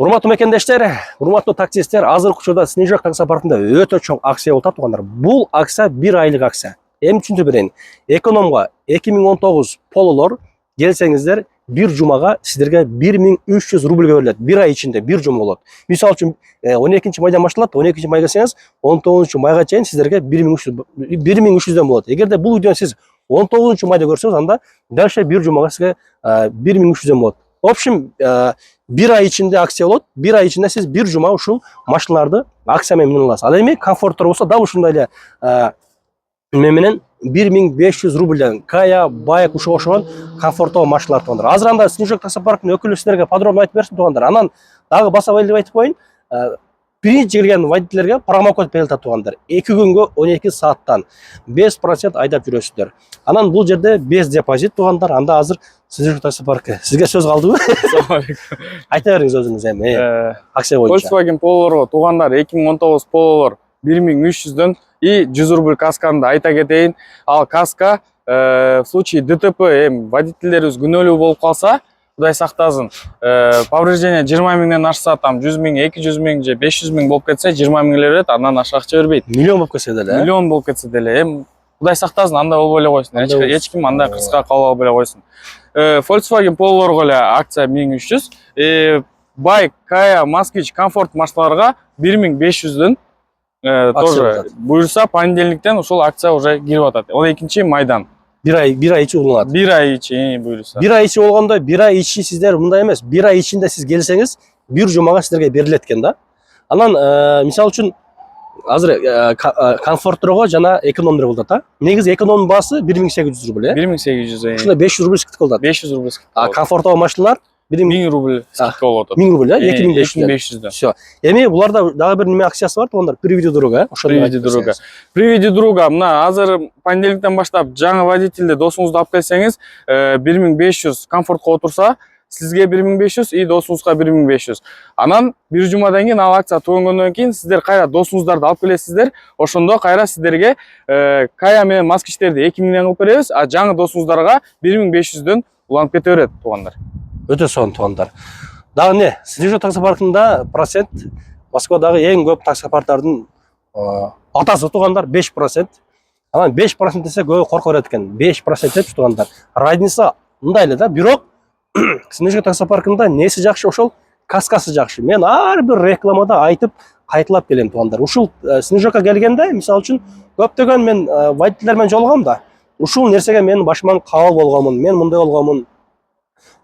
Урматтуу мекендештер, урматтуу таксисттер, азыркы учурда Снежок таксопаркында өтө чоң акция болуп атат туугандар. Бул акция 1 айлык акция. Эми түшүндүрүп берейин. Экономго 2019 пололор келсеңиздер, бир жумага сиздерге 1300 рубльга берилет. 1 ай ичинде 1 жума болот. Мисалы үчүн 12-майдан башталат, 12 май келсеңиз, 19 майга чейин сиздерге 1300дөн болот. Эгерде бул видеону сиз 19 майда көрсөңүз, анда дальше 1 жумага сизге 1300дөн болот. В общем, 1 ай ичинде акция болот. 1 ай ичинде сиз 1 жума ушул машиналарды акция менен аласыз. Ал эми комфорттор болсо дал ушундай эле менен 1500 рубльден Кая, Байк ушуга окшогон комфорттуу машиналар туугандар. Азыр анда Снежок таксопарктын өкүлү сиздерге подробно айтып берсин туугандар. Анан дагы баса деп айтып коеюн. Биринчи келген водительдерге промокод берилет туугандар. 2 күнгө 12 сааттан 5% айдап жүрөсүздөр. Анан бул жерде без депозит туугандар. Анда азыр Снежок таксопаркы. Сизге сөз калдыбы? Assalamu alaikum. Айта бериңиз өзүңүз эми. Акция боюнча. Volkswagen Polo'го туугандар 2019 Polo'лор 1300дөн и 100 рубль касканы айта кетейин. Ал каска в случае ДТП водительдерибиз күнөөлүү болуп калса, Кудай сактасын, повреждение 20 миңден ашса, там 100 миң, 200 миң же 500 миң болуп кетсе, 20 миң берет, андан ашык акча бербейт. Миллион болуп кетсе деле. Миллион болуп кетсе деле. Кудай сактасын, анда болбой эле койсун. Эч ким анда кыска калбай эле койсун. Volkswagen Polo'лорго эле акция 1300, Байк, Кая, Москвич, комфорт машиналарга 1500дөн тоже буюрса понедельниктен ушул акция уже кирип атат. 12 майдан. 1 ай ичи уланат. 1 ай ичи буюрса. 1 ай ичи болгондо 1 ай ичи сиздер мындай эмес. 1 ай ичинде сиз келсеңиз, 1 жумага сиздерге берилет экен да. Анан мисалы үчүн азыр комфортторго жана экономдор болот да. Негизи экономдун баасы 1800 рубль, 1800. Ушунда 500 рубль скидка болот. 500 рубль скидка. А комфорттогу машиналар 1000 рубль скидка болот. 1000 рубль, 2500. 2500. Всё. Эми буларда дагы бир неме акциясы бар, туугандар. Приведи друга, Приведи друга. Мына азыр понедельниктен баштап жаңы водительди досуңузду алып келсеңиз, 1500 комфортко отурса, сизге 1500 и досуңузга 1500. Анан бир жумадан кийин ал акция тугангондон кийин сиздер кайра досуңуздарды алып келесиздер. Ошондо кайра сиздерге Кая менен Москвичтерди 2000ден кылып беребиз, а жаңы досуңуздарга 1500дөн уланып кете берет туугандар. Өтө сонун туугандар. Дагы не? Снежок таксопаркында процент Москвадагы эң көп таксопарктардын атасы туугандар 5%. Анан 5% десе көбү корко берет экен. 5% депчи туугандар. Разница мындай эле да, бирок Снежок таксопаркында неси жакшы, ошол каскасы жакшы. Мен ар бир рекламада айтып кайталап келем туугандар. Ушул Снежокко келгенде, мисалы үчүн көптөгөн мен водительдер менен жолугам да. Ушул нерсеге мен башыман кабыл болгонмун. Мен мындай болгонмун.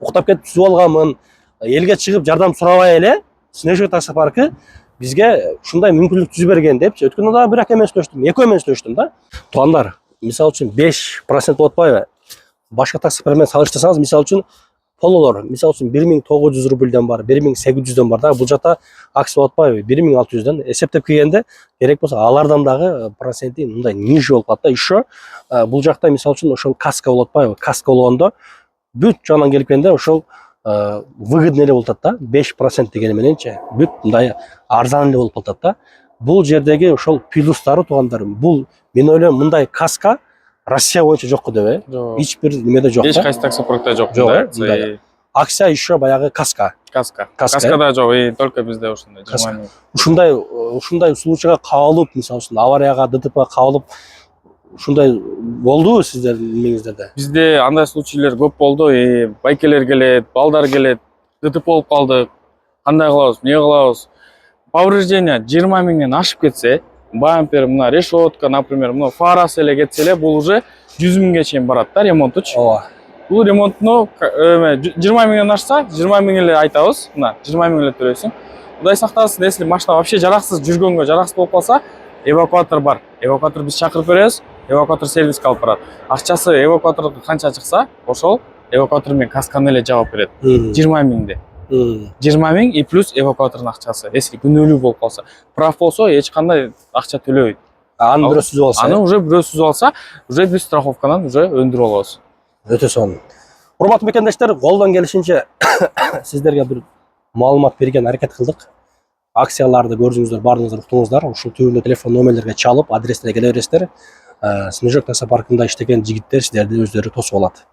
Уктап кетип түзүп алганмын. Элге чыгып жардам сурабай эле Снежок таксопаркы бизге ушундай мүмкүнлүк түзүп берген депчи. Өткөндө дагы бир акемен сүйлөштүм, экөө менен сүйлөштүм да. Туугандар, мисалы үчүн 5% болуп атпайбы? Башка таксопарк менен салыштырсаңыз, мисалы үчүн Пололор, мисалы үчүн 1900 рубльден бар, 1800дөн бар да. Бул жакта акция болуп атпайбы? 1600дөн. Эсептеп келгенде, керек болсо алардан дагы проценти мындай ниже болуп атат да. Еще бул жакта мисалы үчүн ошол каска болуп атпайбы? Каска болгондо бүт жагынан келип келгенде ошол выгодный эле болуп атат да. 5% дегени мененчи бүт мындай арзан эле болуп атат да. Бул жердеги ошол плюстары туугандар. Бул мен ойлойм мындай каска Россия боюнча жок деп, Эч бир немеде жок. Эч кайсы таксопаркта жок да. Акция еще баягы каска. Каскада жок, только бизде ушундай 20 миң. Ушундай случайга кабылып, мисалы үчүн аварияга, ДТП кабылып, ушундай болдубу сиздердин немеңиздерде? Бизде андай случайлар көп болду. Байкелер келет, балдар келет, ДТП болуп калдык. Кандай кылабыз, эмне кылабыз? Повреждение 20 миңден ашып кетсе, бампер, мына решетка, например, мына фарасы эле кетсе эле, бул уже 100 миңге чейин барат да ремонтучу. Ооба. Бул ремонтну 20 миңден ашса, 20 миң эле айтабыз. Мына 20 миң эле төлөйсүң. Кудай сактасын, если машина вообще жараксыз жүргөнгө жараксыз болуп калса, эвакуатор бар. Эвакуатор биз чакырып беребиз, эвакуатор сервиске алып барат. Акчасы эвакуаторго канча чыкса, ошол эвакуатор менен касканы эле жаап берет. 20 миңде. 20 миң и плюс эвакуатордун акчасы. Если күнөөлүү болуп калса, прав болсо эч кандай акча төлөбөйт. Аны бирөө сүзүп алса. Аны уже бирөө сүзүп алса, уже биз страховкадан уже өндүрүп алабыз. Өтө сонун. Урматтуу мекендештер, колдон келишинче сиздерге бир маалымат берген аракет кылдык. Акцияларды көрдүңүздөр, баарыңыздар уктуңуздар. Ушул түбүндө телефон номерлерге чалып, адрестерге келе бересиздер. Снежок таксопаркында иштеген жигиттер сиздерди өздөрү тосуп алат.